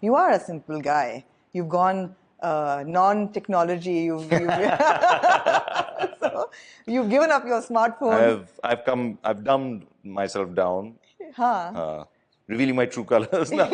You are a simple guy. You've gone non-technology. So you've given up your smartphone. I've dumbed myself down, Huh. revealing my true colors now.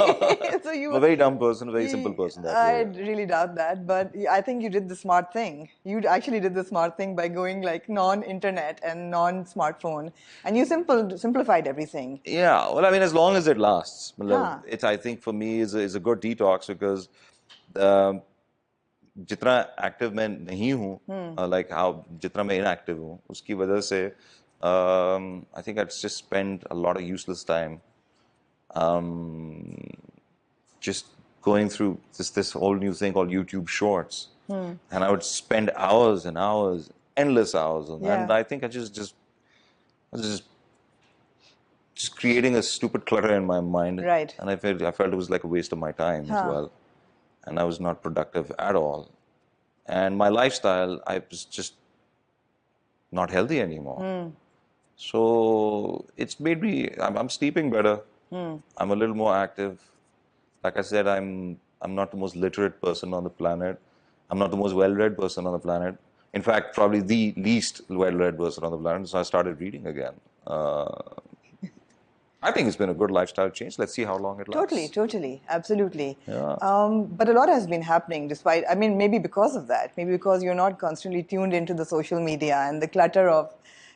So you, I'm a very dumb person, a very simple person that I way. really doubt that, but I think you did the smart thing. You actually did the smart thing by going like non-internet and non-smartphone, and you simplified everything. Yeah, well, I mean, as long as it lasts. Huh. It, I think, for me, is a good detox because um, जितना active मैं नहीं हूँ, like how जितना मैं inactive हूँ, उसकी वजह से I think I'd just spend a lot of useless time just going through this whole new thing called YouTube Shorts, and I would spend hours and hours, endless hours on that. Yeah. And I think I was just creating a stupid clutter in my mind. Right. And I felt it was like a waste of my time as well, and I was not productive at all. And my lifestyle, I was just not healthy anymore. So it's made me. I'm sleeping better. I'm a little more active. Like I said, I'm not the most literate person on the planet. I'm not the most well-read person on the planet. In fact, probably the least well-read person on the planet. So I started reading again. I think it's been a good lifestyle change. Let's see how long it lasts. Totally, absolutely. Yeah. But a lot has been happening despite, I mean, maybe because of that, maybe because you're not constantly tuned into the social media and the clutter of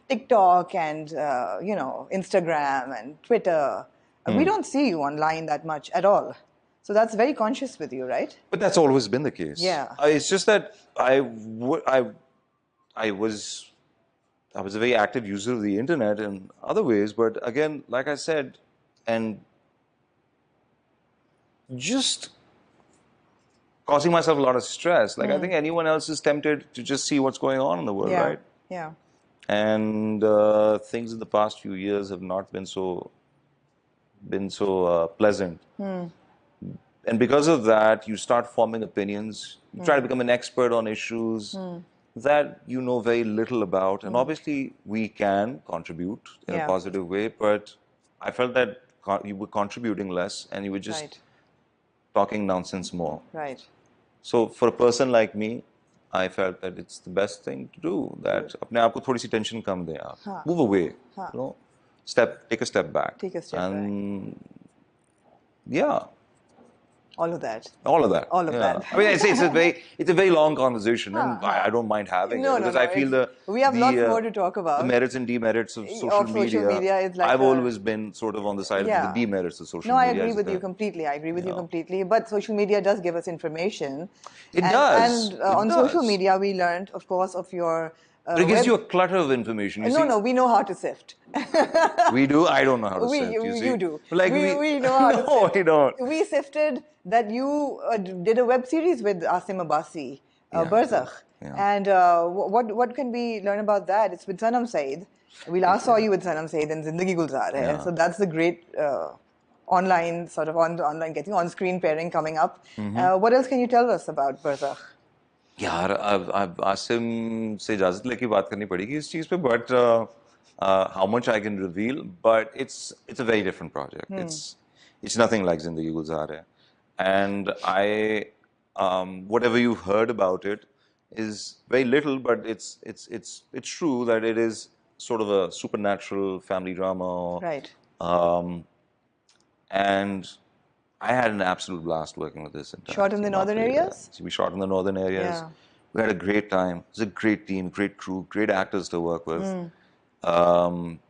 TikTok and, Instagram and Twitter. We don't see you online that much at all. So that's very conscious with you, right? But that's always been the case. Yeah. It's just that I was a very active user of the internet in other ways, but again, like I said, and just causing myself a lot of stress. Like I think anyone else is tempted to just see what's going on in the world, Yeah. right? Yeah. And things in the past few years have not been so pleasant. And because of that, you start forming opinions. You try to become an expert on issues that you know very little about. And obviously, we can contribute in a positive way, but I felt that you were contributing less and you were just talking nonsense more. Right. So for a person like me, I felt that it's the best thing to do. That अपने आप को थोड़ी सी tension कम दें आप. Move away. Take a step back. Take a step back. Yeah. All of that. All of that. All of that. I mean, it's a very long conversation, and I don't mind having it because I feel we have lots more to talk about. The merits and demerits of social media. Is like I've always been sort of on the side of the demerits of social media. No, I agree with you completely. I agree with you completely. But social media does give us information. It does. And on social media, we learned, of course, of your. But it gives you a clutter of information. No, we know how to sift. We do? I don't know how to sift, you do. Like we know how to sift. No, we don't. We sifted that you did a web series with Asim Abbasi, Barzakh. Yeah. And what can we learn about that? It's with Sanam Saeed. We last saw you with Sanam Saeed in Zindagi Gulzar Hai. So that's the great online, sort of online getting on-screen pairing coming up. What else can you tell us about Barzakh? यार अब आसिम से इजाजत लेके बात करनी पड़ेगी इस चीज पे but how much I can reveal, but it's a very different project. It's nothing like Zindagi Gulzar Hai, and I whatever you've heard about it is very little, but it's true that it is sort of a supernatural family drama, right? And I had an absolute blast working with this. Shot in the northern areas? We shot in the northern areas. Yeah. We had a great time. It was a great team, great crew, great actors to work with. And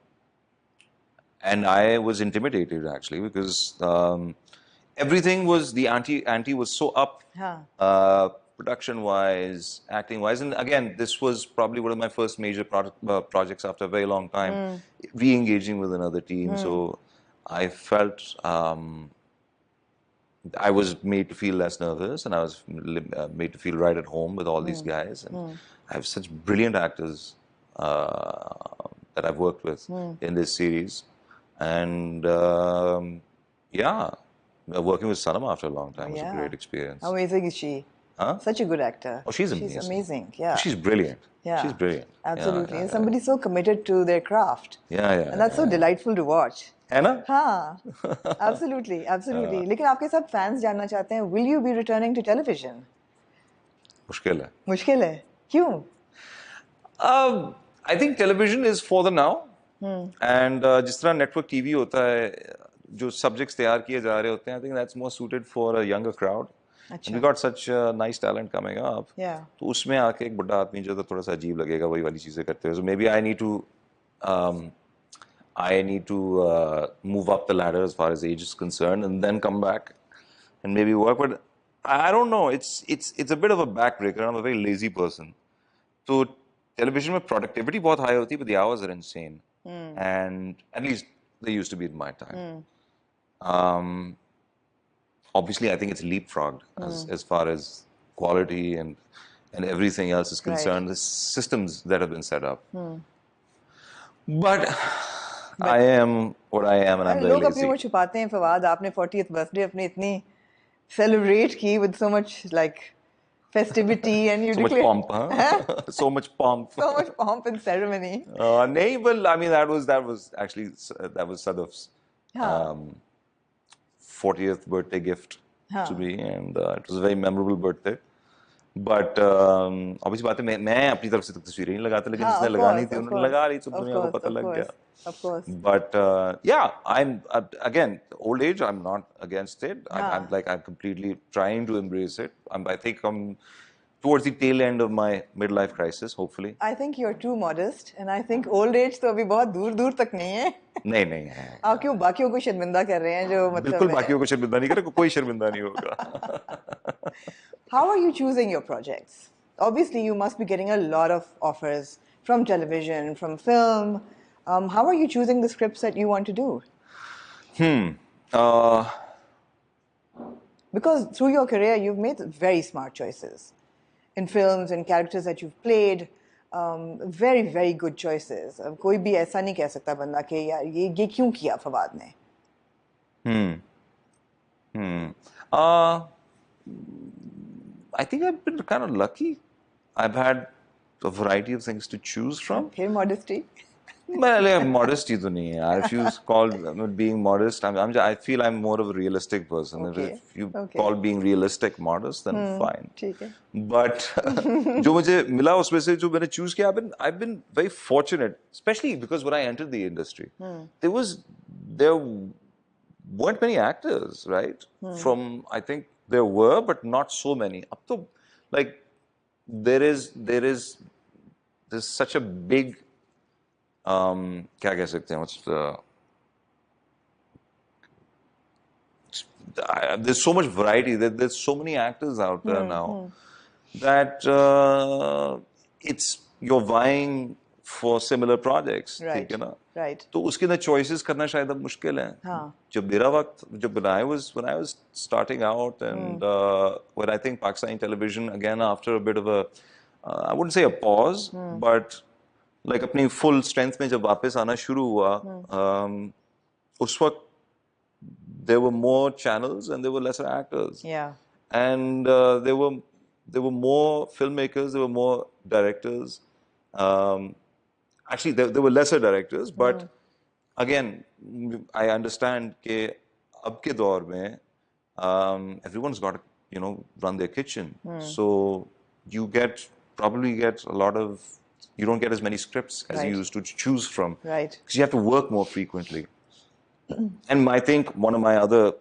I was intimidated actually because everything was, the ante was so up, production-wise, acting-wise. And again, this was probably one of my first major projects after a very long time, re-engaging with another team. So I felt I was made to feel less nervous, and I was made to feel right at home with all these guys. And I have such brilliant actors that I've worked with in this series. And working with Sanam after a long time was a great experience. How amazing is she? Huh? Such a good actor. Oh, she's She's amazing. amazing. Yeah. She's brilliant. Yeah. She's brilliant. Absolutely. Yeah, And somebody so committed to their craft. yeah. And that's so delightful to watch. है ना? हाँ. Absolutely. Absolutely. लेकिन आपके सब fans जानना चाहते हैं, will you be returning to television? मुश्किल है. मुश्किल है. क्यों? I think television is for the now. And जिस तरह network TV होता है, जो subjects तैयार किए जा रहे होते हैं, I think that's more suited for a younger crowd. And we got such nice talent coming up. Yeah. तो उसमें आके एक बड़ा आदमी जो तो थोड़ा सा अजीब लगेगा वही वाली चीजें करते हैं. So maybe I need to move up the ladder as far as age is concerned, and then come back and maybe work. But I don't know. It's a bit of a backbreaker. I'm a very lazy person. So television में productivity बहुत high होती है, but the hours are insane. And at least they used to be in my time. Obviously, I think it's leapfrogged as far as quality and everything else is concerned. The systems that have been set up. But I am what I am, and I'm very लोग अपनी lazy. वो छुपाते हैं. फवाद, आपने 40th birthday अपनी इतनी celebrate की with so much like festivity, and you So much declare pomp, huh? So much pomp. so much pomp and ceremony. Nahi, well, I mean, that was actually Sadaf's 40th birthday gift to me, and it was a very memorable birthday. But obviously बात है, मैं अपनी तरफ से तस्वीरें नहीं लगाता, लेकिन जिसने लगानी थी उन्होंने लगा ली, सब दुनिया को पता लग गया. Of course. But yeah, I'm again, old age, I'm not against it. I'm completely trying to embrace it. I think I'm towards the tail end of my midlife crisis, hopefully. I think you're too modest, and I think old age तो अभी बहुत दूर दूर तक नहीं है. नहीं है. आप क्यों बाकियों को शर्मिंदा कर रहे हैं जो मतलब? बिल्कुल बाकियों को शर्मिंदा नहीं करे, कोई शर्मिंदा नहीं होगा. How are you choosing your projects? Obviously, you must be getting a lot of offers from television, from film. How are you choosing the scripts that you want to do? Because through your career, you've made very smart choices in films and characters that you've played. Very, very good choices. कोई भी ऐसा नहीं कह सकता बंदा कि यार ये क्यों किया फवाद ने? I think I've been kind of lucky. I've had a variety of things to choose from. Okay, modesty. Well, modesty to nahi hai. If you call being modest, I feel I'm more of a realistic person. Okay. If you call being realistic modest, then fine. ठीक है. But जो मुझे मिला उसमें से जो मैंने choose किया, I've been very fortunate, especially because when I entered the industry, there weren't many actors, right? From, I think there were, but not so many. Up to, like, there's such a big क्या कह सकते हैं, there's so much variety, there's so many actors out there now that you're vying for similar projects. Right. ठीक है ना? Right. तो उसके अंदर choices करना शायद अब मुश्किल है. जब when I was starting out, and when I think Pakistani television, again, after a bit of a I wouldn't say a pause, but like अपनी full strength में जब वापस आना शुरू हुआ, उस वक्त there were more channels and there were lesser actors. Yeah. And there were more filmmakers, there were more directors. Actually, there were lesser directors, but again, I understand कि अब के दौर में everyone's got to, run their kitchen. So you probably get a lot of, you don't get as many scripts as you used to choose from. Right. Because you have to work more frequently. And I think one of my other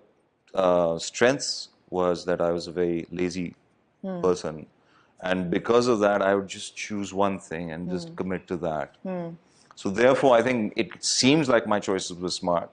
strengths was that I was a very lazy person. And because of that, I would just choose one thing and just commit to that. So therefore, I think it seems like my choices were smart.